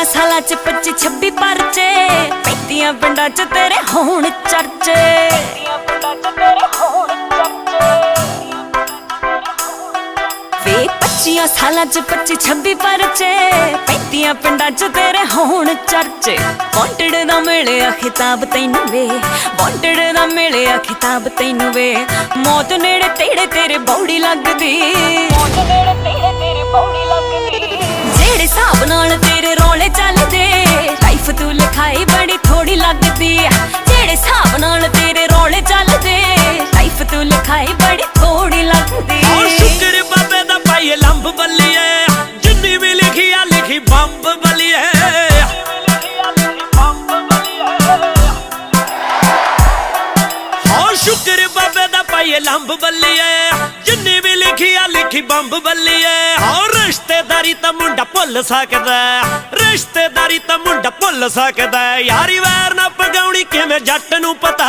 ਸਾਲਾਂ ਚ 25-26 ਪਰਚੇ, 35 ਪਿੰਡਾਂ ਚ ਤੇਰੇ ਹੋਣ ਚਰਚੇ। ਵੇ 25 ਸਾਲਾਂ ਚ 25-26 ਪਰਚੇ, 35 ਪਿੰਡਾਂ ਚ ਤੇਰੇ ਹੋਣ ਚਰਚੇ। ਵਾਂਟਡ ਦਾ ਮਿਲਿਆ ਖਿਤਾਬ ਤੈਨੂੰ ਵੇ, ਵਾਂਟਡ ਦਾ ਮਿਲਿਆ ਖਿਤਾਬ ਤੈਨੂੰ ਵੇ। ਮੌਤ ਨੇੜੇ ਤੇੜੇ ਤੇਰੇ ਬੌੜੀ ਲੱਗਦੀ, ਮੌਤ ਨੇੜੇ ਤੇੜੇ ਤੇਰੇ ਬੌੜੀ ਲੱਗਦੀ। ਜਿਹੜੇ ਹਿਸਾਬ ਨਾਲ ਤੇਰੇ ਰੌਲੇ ਚੱਲਦੇ, ਲਾਈਫ ਤੂੰ ਲਿਖਾਈ ਬੜੀ ਥੋੜੀ ਲੱਗਦੀ। ਜਿਹੜੇ ਹਿਸਾਬ ਨਾਲ ਤੇਰੇ ਰੌਲੇ ਚੱਲਦੇ, ਲਾਈਫ ਤੂੰ ਲਿਖਾਈ ਬੜੀ ਥੋੜੀ ਲੱਗਦੀ। ਸ਼ੁਕਰ ਬਾਬੇ ਦਾ ਪਾਈਏ ਲੰਬ ਬੱਲੀਏ, ਜਿੰਨੀ ਵੀ ਲਿਖੀ ਆ ਲਿਖੀ ਬੰਬ ਬੱਲੀਏ। ਸ਼ੁਕਰ ਬਾਬੇ ਦਾ ਪਾਈਏ ਲੰਬ ਬੱਲੀਏ, ਜਿੰਨੀ ਵੀ ਲਿਖੀ ਆ ਲਿਖੀ ਬੰਬ ਬੱਲੀਏ। ਰਿਸ਼ਤੇਦਾਰੀ ਤਾਂ ਮੁੰਡਾ ਭੁੱਲ ਸਕਦਾ, ਰਿਸ਼ਤੇਦਾਰੀ ਤਾਂ ਮੁੰਡਾ ਭੁੱਲ ਸਕਦਾ। ਯਾਰੀ ਵੈਰ ਨਾ ਪਗਾਉਣੀ ਕਿਵੇਂ ਜੱਟ ਨੂੰ ਪਤਾ,